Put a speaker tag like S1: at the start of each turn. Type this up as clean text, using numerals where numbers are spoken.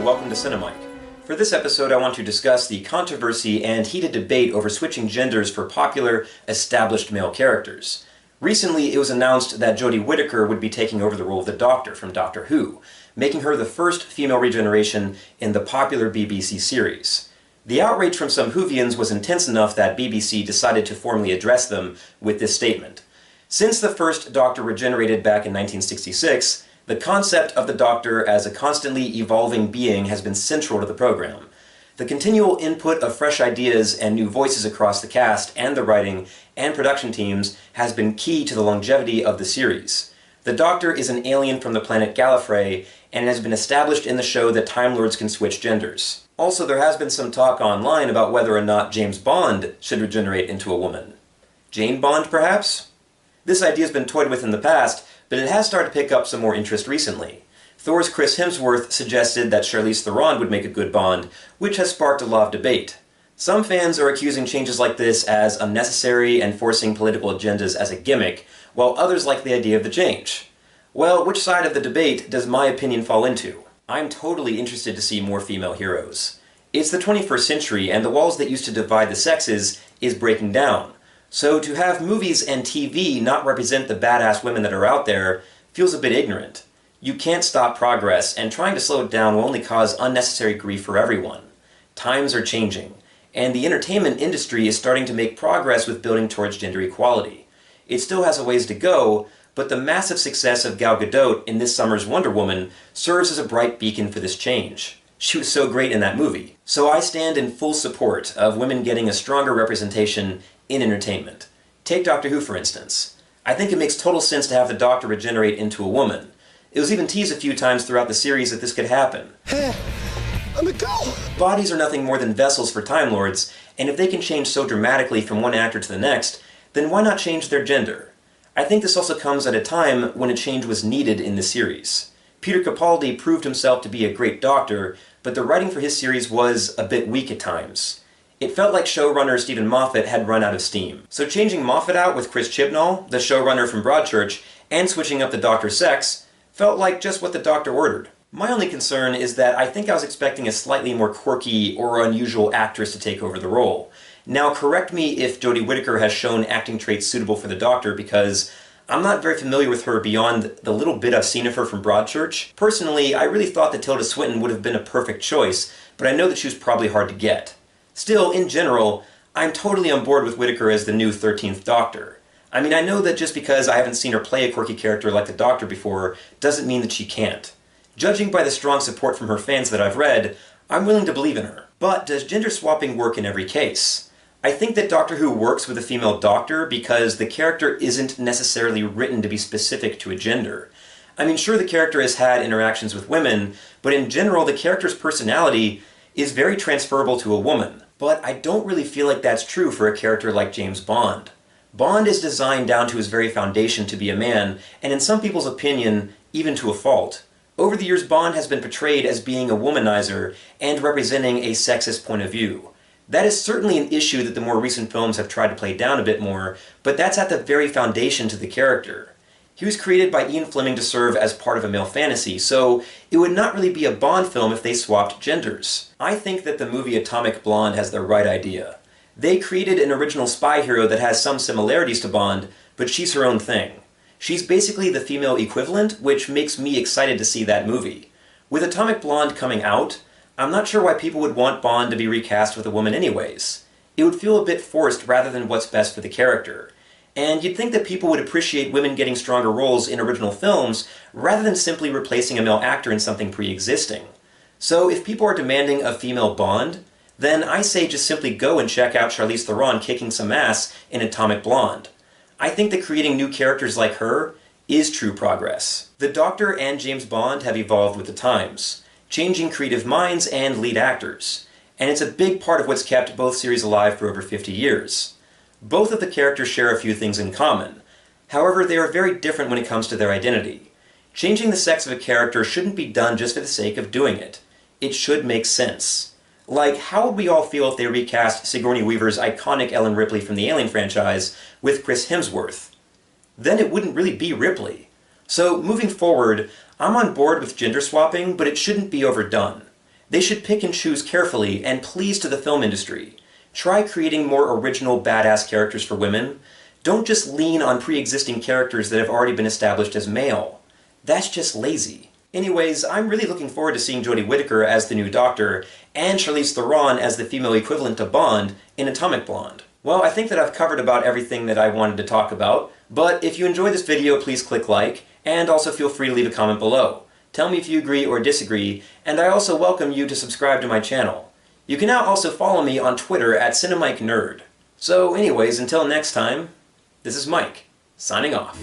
S1: welcome to CineMike. For this episode, I want to discuss the controversy and heated debate over switching genders for popular, established male characters. Recently, it was announced that Jodie Whittaker would be taking over the role of the Doctor from Doctor Who, making her the first female regeneration in the popular BBC series. The outrage from some Whovians was intense enough that BBC decided to formally address them with this statement. Since the first Doctor regenerated back in 1966, the concept of the Doctor as a constantly evolving being has been central to the program. The continual input of fresh ideas and new voices across the cast and the writing and production teams has been key to the longevity of the series. The Doctor is an alien from the planet Gallifrey, and it has been established in the show that Time Lords can switch genders. Also, there has been some talk online about whether or not James Bond should regenerate into a woman. Jane Bond, perhaps? This idea has been toyed with in the past, but it has started to pick up some more interest recently. Thor's Chris Hemsworth suggested that Charlize Theron would make a good Bond, which has sparked a lot of debate. Some fans are accusing changes like this as unnecessary and forcing political agendas as a gimmick, while others like the idea of the change. Well, which side of the debate does my opinion fall into? I'm totally interested to see more female heroes. It's the 21st century, and the walls that used to divide the sexes is breaking down. So to have movies and TV not represent the badass women that are out there feels a bit ignorant. You can't stop progress, and trying to slow it down will only cause unnecessary grief for everyone. Times are changing, and the entertainment industry is starting to make progress with building towards gender equality. It still has a ways to go, but the massive success of Gal Gadot in this summer's Wonder Woman serves as a bright beacon for this change. She was so great in that movie. So I stand in full support of women getting a stronger representation in entertainment. Take Doctor Who, for instance. I think it makes total sense to have the Doctor regenerate into a woman. It was even teased a few times throughout the series that this could happen.
S2: Hey, I'm a girl!
S1: Bodies are nothing more than vessels for Time Lords, and if they can change so dramatically from one actor to the next, then why not change their gender? I think this also comes at a time when a change was needed in the series. Peter Capaldi proved himself to be a great Doctor, but the writing for his series was a bit weak at times. It felt like showrunner Stephen Moffat had run out of steam. So changing Moffat out with Chris Chibnall, the showrunner from Broadchurch, and switching up the Doctor's sex felt like just what the Doctor ordered. My only concern is that I think I was expecting a slightly more quirky or unusual actress to take over the role. Now correct me if Jodie Whittaker has shown acting traits suitable for the Doctor, because I'm not very familiar with her beyond the little bit I've seen of her from Broadchurch. Personally, I really thought that Tilda Swinton would have been a perfect choice, but I know that she was probably hard to get. Still, in general, I'm totally on board with Whittaker as the new 13th Doctor. I mean, I know that just because I haven't seen her play a quirky character like the Doctor before doesn't mean that she can't. Judging by the strong support from her fans that I've read, I'm willing to believe in her. But does gender swapping work in every case? I think that Doctor Who works with a female Doctor because the character isn't necessarily written to be specific to a gender. I mean, sure, the character has had interactions with women, but in general, the character's personality is very transferable to a woman. But I don't really feel like that's true for a character like James Bond. Bond is designed down to his very foundation to be a man, and in some people's opinion, even to a fault. Over the years, Bond has been portrayed as being a womanizer and representing a sexist point of view. That is certainly an issue that the more recent films have tried to play down a bit more, but that's at the very foundation to the character. He was created by Ian Fleming to serve as part of a male fantasy, so it would not really be a Bond film if they swapped genders. I think that the movie Atomic Blonde has the right idea. They created an original spy hero that has some similarities to Bond, but she's her own thing. She's basically the female equivalent, which makes me excited to see that movie. With Atomic Blonde coming out, I'm not sure why people would want Bond to be recast with a woman anyways. It would feel a bit forced rather than what's best for the character. And you'd think that people would appreciate women getting stronger roles in original films rather than simply replacing a male actor in something pre-existing. So if people are demanding a female Bond, then I say just simply go and check out Charlize Theron kicking some ass in Atomic Blonde. I think that creating new characters like her is true progress. The Doctor and James Bond have evolved with the times, changing creative minds and lead actors, and it's a big part of what's kept both series alive for over 50 years. Both of the characters share a few things in common. However, they are very different when it comes to their identity. Changing the sex of a character shouldn't be done just for the sake of doing it. It should make sense. Like, how would we all feel if they recast Sigourney Weaver's iconic Ellen Ripley from the Alien franchise with Chris Hemsworth? Then it wouldn't really be Ripley. So, moving forward, I'm on board with gender swapping, but it shouldn't be overdone. They should pick and choose carefully and please to the film industry. Try creating more original, badass characters for women. Don't just lean on pre-existing characters that have already been established as male. That's just lazy. Anyways, I'm really looking forward to seeing Jodie Whittaker as the new Doctor, and Charlize Theron as the female equivalent to Bond in Atomic Blonde. Well, I think that I've covered about everything that I wanted to talk about, but if you enjoyed this video, please click like, and also feel free to leave a comment below. Tell me if you agree or disagree, and I also welcome you to subscribe to my channel. You can now also follow me on Twitter at CineMike Nerd. So anyways, until next time, this is Mike, signing off.